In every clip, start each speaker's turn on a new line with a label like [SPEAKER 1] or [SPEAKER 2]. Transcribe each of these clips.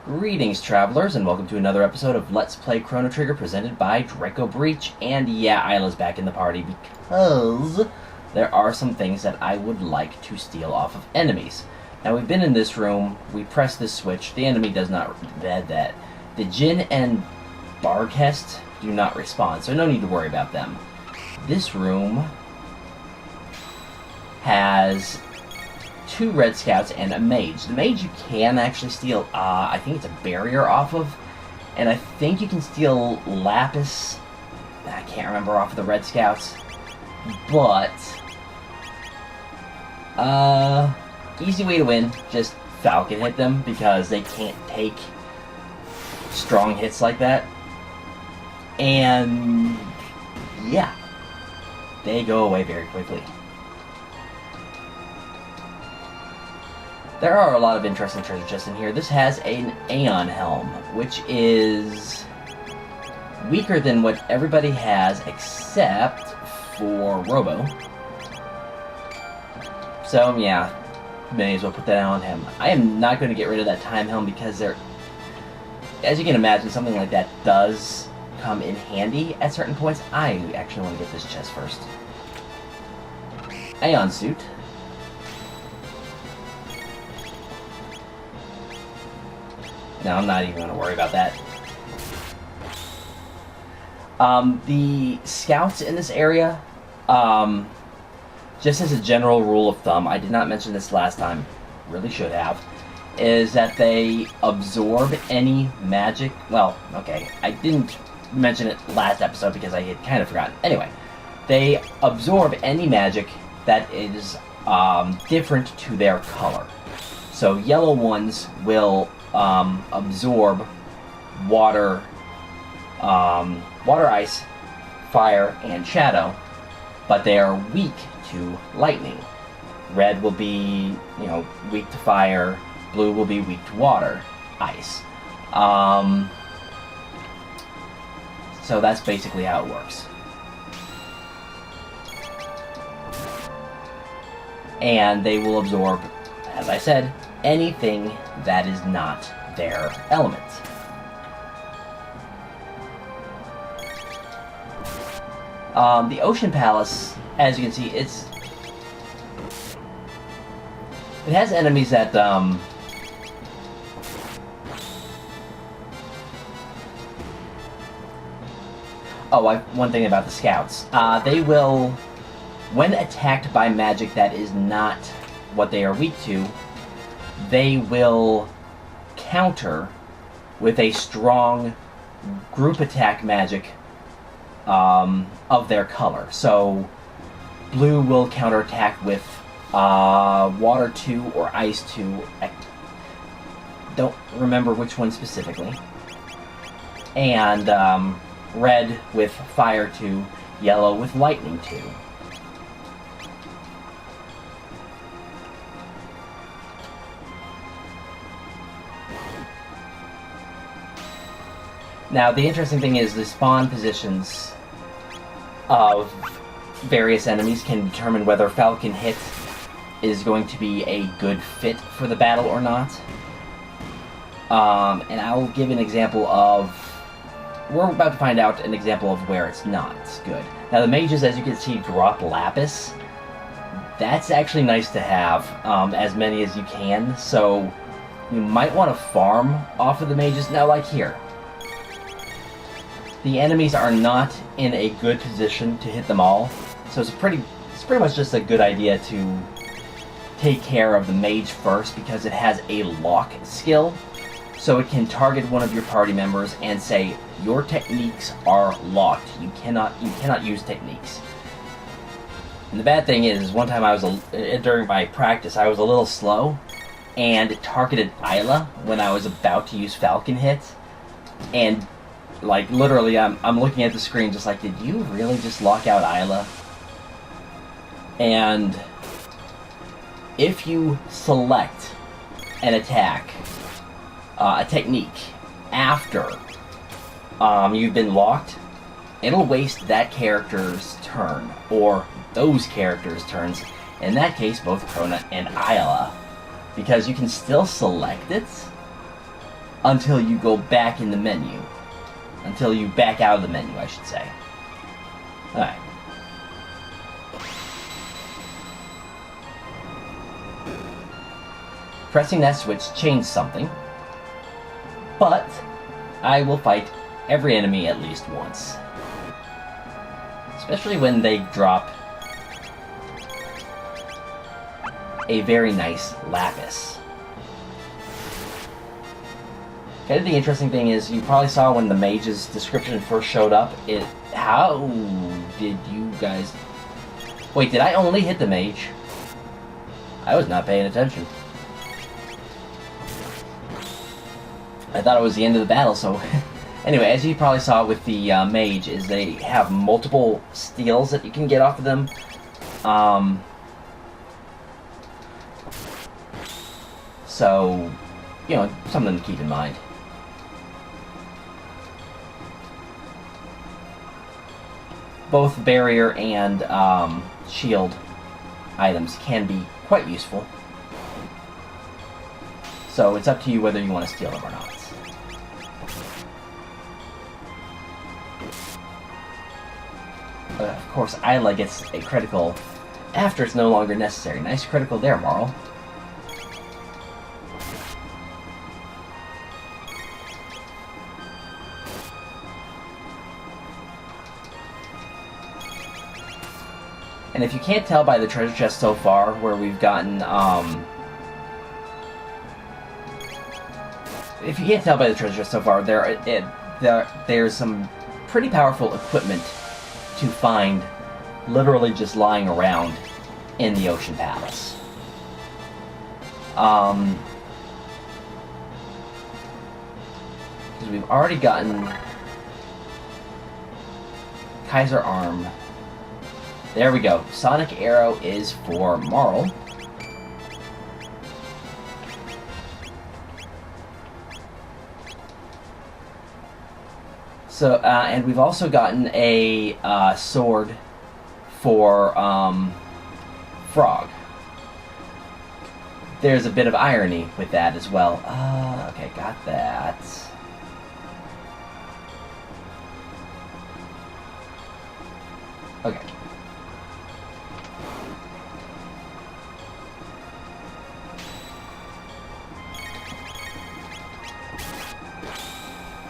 [SPEAKER 1] Greetings, travelers, and welcome to another episode of Let's Play Chrono Trigger presented by Draco Breach. And yeah, Isla's back in the party because there are some things that I would like to steal off of enemies. Now, we've been in this room, we press this switch, the enemy does not that. The Jin and Barghest do not respond, so no need to worry about them. This room has 2 red scouts and a mage. The mage you can actually steal, I think it's a barrier off of, and I think you can steal lapis. I can't remember off of the red scouts, but easy way to win, just falcon hit them because they can't take strong hits like that, and yeah, they go away very quickly. There are a lot of interesting treasure chests in here. This has an Aeon Helm, which is weaker than what everybody has except for Robo. So yeah, may as well put that on him. I am not going to get rid of that Time Helm because as you can imagine, something like that does come in handy at certain points. I actually want to get this chest first. Aeon Suit. No, I'm not even going to worry about that. The scouts in this area, just as a general rule of thumb, I did not mention this last time, really should have, is that they absorb any magic. Well, okay, I didn't mention it last episode because I had kind of forgotten. Anyway, they absorb any magic that is different to their color. So yellow ones will absorb water, ice, fire, and shadow, but they are weak to lightning. Red will be, weak to fire. Blue will be weak to water, ice. So that's basically how it works. And they will absorb, as I said, anything that is not their element. The Ocean Palace, as you can see, it has enemies that one thing about the scouts. They will, when attacked by magic that is not what they are weak to, they will counter with a strong group attack magic of their color. So blue will counterattack with water 2 or ice 2. I don't remember which one specifically. And red with fire 2, yellow with lightning 2. Now, the interesting thing is the spawn positions of various enemies can determine whether Falcon Hit is going to be a good fit for the battle or not. And I'll give an example of... We're about to find out an example of where it's not good. Now, the mages, as you can see, drop lapis. That's actually nice to have, as many as you can, so you might want to farm off of the mages. Now, like here. The enemies are not in a good position to hit them all, so it's pretty much just a good idea to take care of the mage first because it has a lock skill, so it can target one of your party members and say, your techniques are locked. You cannot use techniques. And the bad thing is, one time during my practice, I was a little slow, and it targeted Isla when I was about to use Falcon Hit, and like, literally, I'm looking at the screen just like, did you really just lock out Isla? And if you select an attack, a technique, after you've been locked, it'll waste that character's turn, or those characters' turns, in that case, both Crono and Isla, because you can still select it, until you go back in the menu. Until you back out of the menu, I should say. Alright. Pressing that switch changed something, but I will fight every enemy at least once. Especially when they drop a very nice Lavos. Kind of the interesting thing is, you probably saw when the mage's description first showed up, how did you guys... Wait, did I only hit the mage? I was not paying attention. I thought it was the end of the battle, so... Anyway, as you probably saw with the mage, is they have multiple steals that you can get off of them. So, you know, something to keep in mind. Both barrier and shield items can be quite useful. So it's up to you whether you want to steal them or not. Of course, Isla gets a critical after it's no longer necessary. Nice critical there, Marl. And if you can't tell by the treasure chest so far, where we've gotten, if you can't tell by the treasure chest so far, there's some pretty powerful equipment to find literally just lying around in the Ocean Palace. Because we've already gotten Kaiser Arm. There we go. Sonic Arrow is for Marl. So, and we've also gotten a sword for Frog. There's a bit of irony with that as well. Okay, got that. Okay.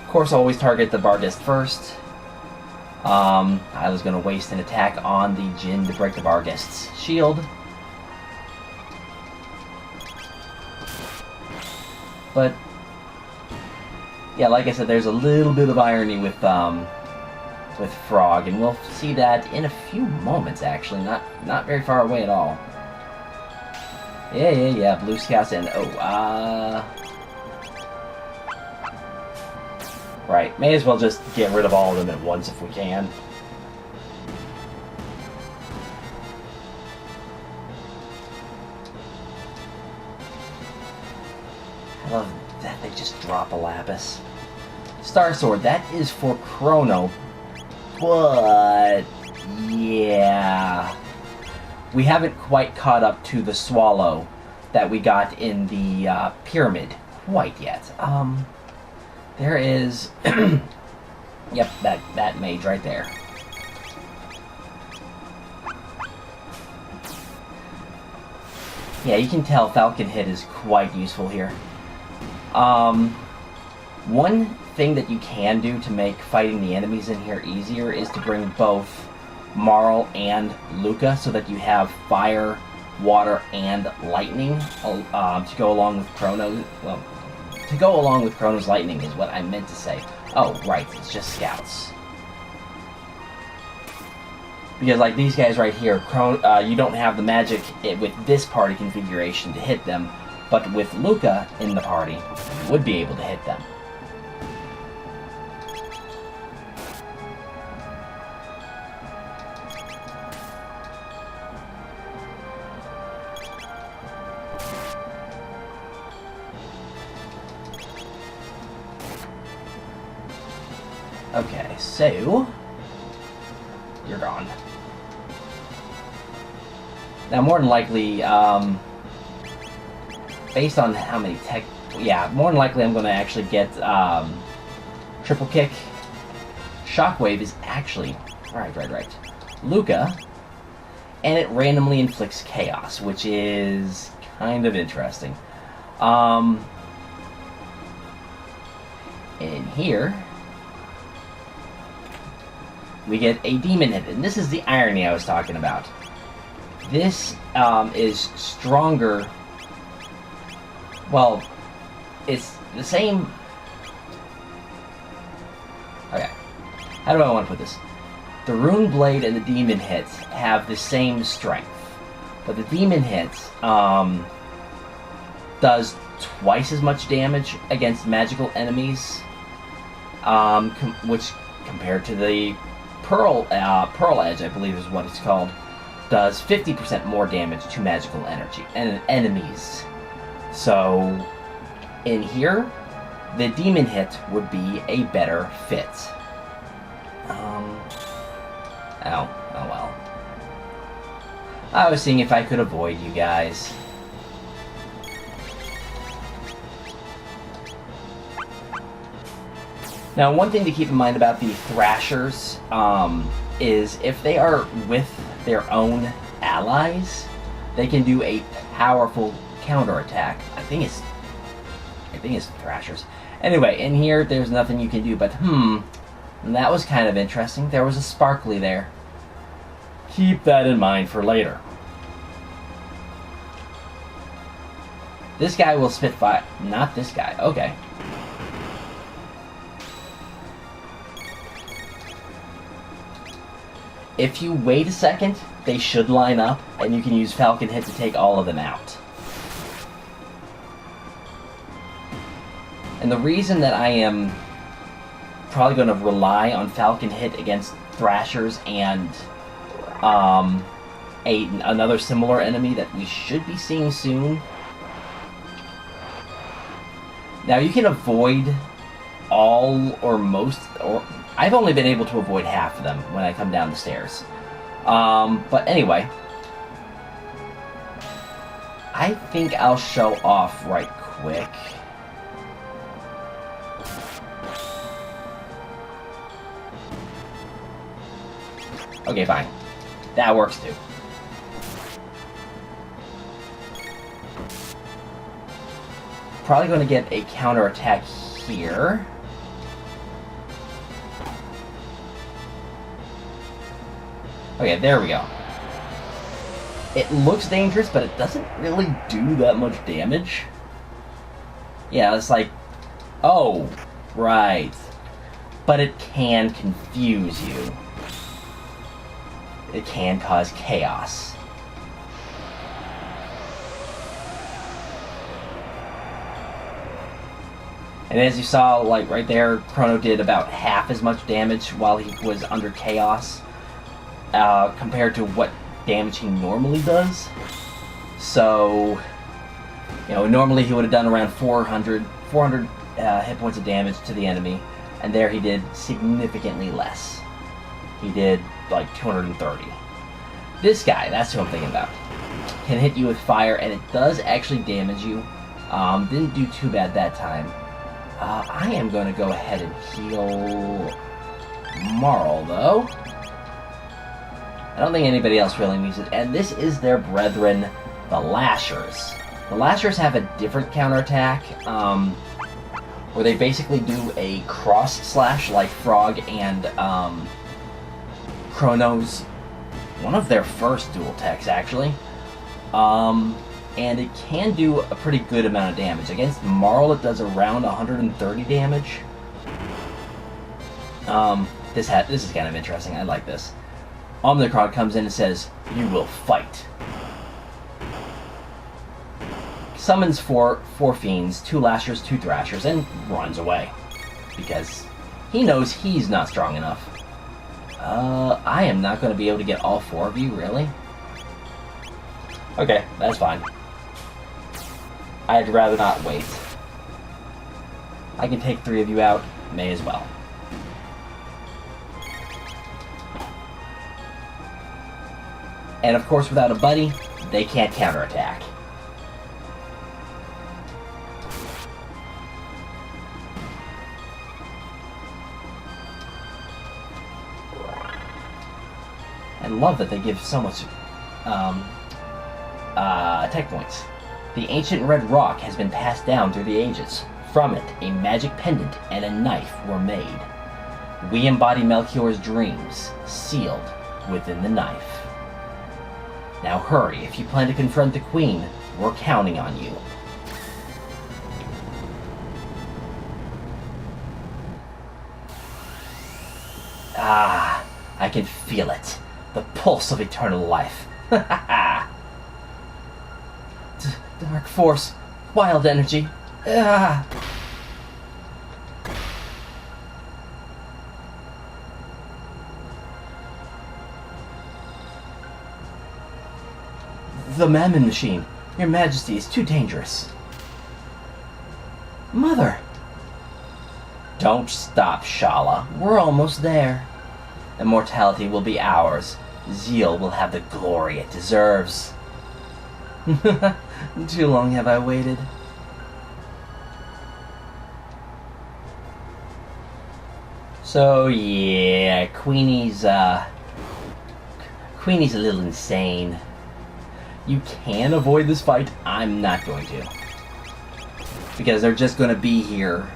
[SPEAKER 1] Of course, always target the Barghest first. I was going to waste an attack on the Djinn to break the Barghest's shield. But, yeah, like I said, there's a little bit of irony with Frog, and we'll see that in a few moments, actually. Not very far away at all. Yeah, Blue Scouts and... Right, may as well just get rid of all of them at once if we can. I love that they just drop a Lapis. Star Sword, that is for Chrono, but yeah, we haven't quite caught up to the Swallow that we got in the Pyramid quite yet. There is, yep, that mage right there. Yeah, you can tell Falcon Hit is quite useful here. One thing that you can do to make fighting the enemies in here easier is to bring both Marl and Luca so that you have fire, water, and lightning to go along with Chrono. Well, to go along with Chrono's lightning is what I meant to say. Oh, right, it's just scouts. Because like these guys right here, you don't have the magic with this party configuration to hit them, but with Luca in the party, you would be able to hit them. Okay, so you're gone. Now, more than likely, based on how many tech yeah, more than likely I'm going to actually get triple kick. Shockwave is actually right. Luca, and it randomly inflicts chaos, which is kind of interesting. In here, we get a demon hit, and this is the irony I was talking about. This is stronger. Well, it's the same. Okay, how do I want to put this? The Rune Blade and the Demon Hit have the same strength, but the Demon Hit does twice as much damage against magical enemies, which compared to the Pearl Edge, I believe is what it's called, does 50% more damage to magical energy and enemies. So, in here, the Demon Hit would be a better fit. Oh well. I was seeing if I could avoid you guys. Now, one thing to keep in mind about the Thrashers is if they are with their own allies, they can do a powerful counterattack. I think it's Thrashers. Anyway, in here, there's nothing you can do, but that was kind of interesting. There was a sparkly there. Keep that in mind for later. This guy will spit fire. Not this guy. Okay. If you wait a second, they should line up, and you can use Falcon Hit to take all of them out. And the reason that I am probably going to rely on Falcon Hit against Thrashers and another similar enemy that we should be seeing soon. Now, you can avoid all or most, or I've only been able to avoid half of them when I come down the stairs. But anyway, I think I'll show off right quick. Okay, fine. That works too. Probably going to get a counterattack here. Okay, there we go. It looks dangerous, but it doesn't really do that much damage. Yeah, it's like, oh, right. But it can confuse you. It can cause chaos. And as you saw, like right there, Chrono did about half as much damage while he was under chaos, compared to what damage he normally does. So, you know, normally he would have done around 400 hit points of damage to the enemy, and there he did significantly less. He did like 230. This guy, that's who I'm thinking about, can hit you with fire, and it does actually damage you. Didn't do too bad that time. I am going to go ahead and heal Marl, though. I don't think anybody else really needs it. And this is their brethren, the Lashers. The Lashers have a different counterattack, where they basically do a cross slash like Frog and Chrono's, one of their first dual techs, actually. And it can do a pretty good amount of damage. Against Marl, it does around 130 damage. This is kind of interesting. I like this. Omnicron comes in and says, "You will fight." Summons four fiends, 2 Lashers, 2 Thrashers, and runs away. Because he knows he's not strong enough. I am not going to be able to get all 4 of you, really? Okay, that's fine. I'd rather not wait. I can take 3 of you out, may as well. And of course, without a buddy, they can't counterattack. love that they give so much tech points. The ancient red rock has been passed down through the ages. From it, a magic pendant and a knife were made. We embody Melchior's dreams, sealed within the knife. Now hurry, if you plan to confront the Queen, we're counting on you. Ah, I can feel it. The pulse of eternal life. Dark force, wild energy. Ah. The Mammon Machine. Your Majesty is too dangerous. Mother! Don't stop, Schala. We're almost there. Immortality will be ours. Zeal will have the glory it deserves. Too long have I waited. So yeah, Queenie's a little insane. You can avoid this fight. I'm not going to. Because they're just going to be here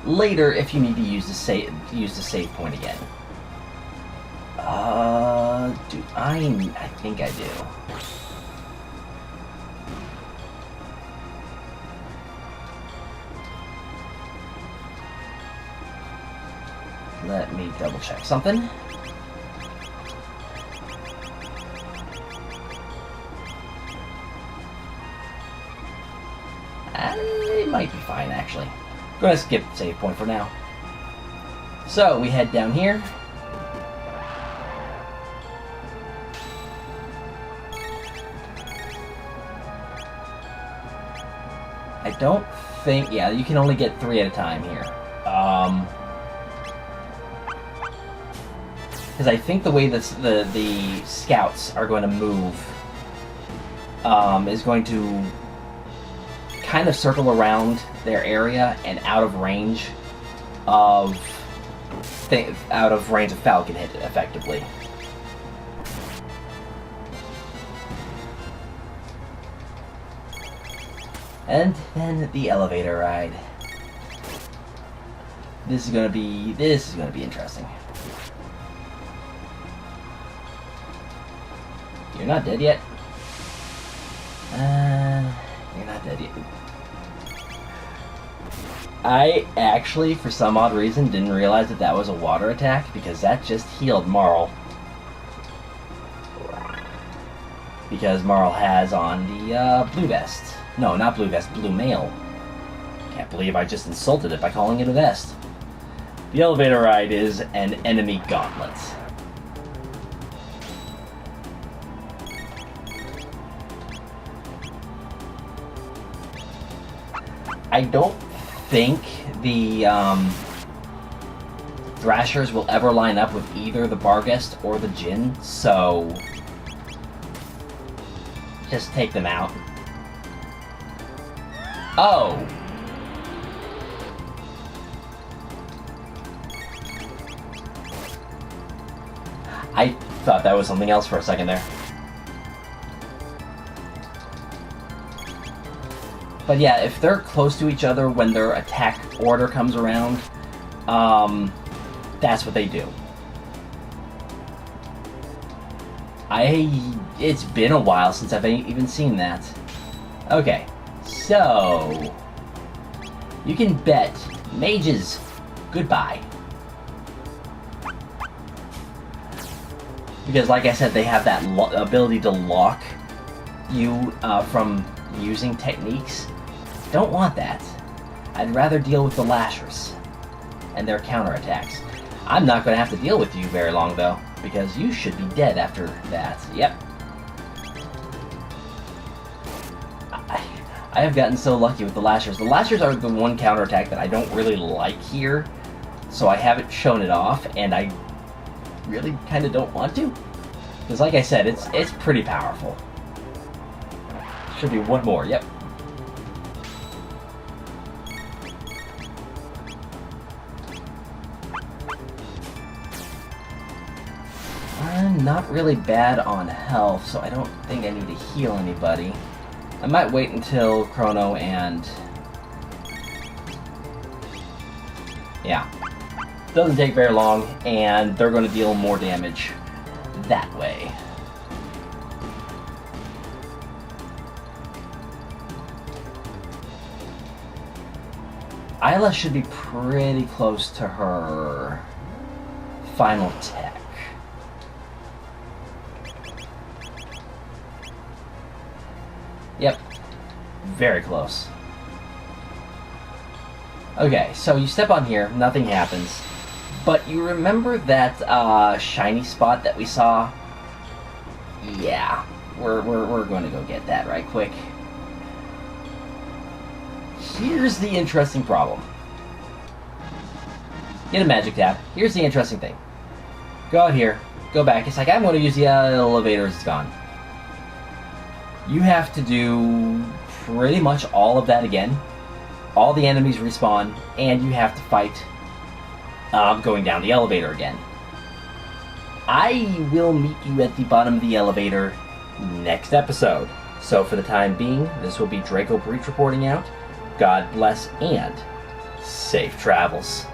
[SPEAKER 1] later if you need to use the save point again. Do I think I do. Let me double check something. It might be fine, actually. I'm going to skip the save point for now. So, we head down here. I don't think... Yeah, you can only get 3 at a time here. Because I think the way the scouts are going to move is going to kind of circle around their area and out of range of Falcon hit effectively. And then the elevator ride. This is gonna be interesting. You're not dead yet? You're not dead yet. I actually, for some odd reason, didn't realize that was a water attack, because that just healed Marl. Because Marl has on the blue vest. No, not blue vest, blue mail. Can't believe I just insulted it by calling it a vest. The elevator ride is an enemy gauntlet. I don't think the Thrashers will ever line up with either the Barghest or the Jinn, so just take them out. Oh! I thought that was something else for a second there. But yeah, if they're close to each other when their attack order comes around, that's what they do. It's been a while since I've even seen that. Okay, so you can bet mages goodbye. Because like I said, they have that ability to lock you from using techniques. Don't want that. I'd rather deal with the Lashers and their counterattacks. I'm not going to have to deal with you very long, though, because you should be dead after that. Yep. I have gotten so lucky with the Lashers. The Lashers are the one counterattack that I don't really like here, so I haven't shown it off, and I really kind of don't want to. Because like I said, it's pretty powerful. Should be one more, yep. not really bad on health, so I don't think I need to heal anybody. I might wait until Chrono and... yeah. Doesn't take very long, and they're going to deal more damage that way. Isla should be pretty close to her final tech. Yep, very close. Okay, so you step on here, nothing happens. But you remember that shiny spot that we saw? Yeah, we're going to go get that right quick. Here's the interesting problem. Get a magic tab. Here's the interesting thing. Go out here, go back. It's like, I'm going to use the elevator, it's gone. You have to do pretty much all of that again. All the enemies respawn, and you have to fight going down the elevator again. I will meet you at the bottom of the elevator next episode. So for the time being, this will be Draco Breach reporting out. God bless and safe travels.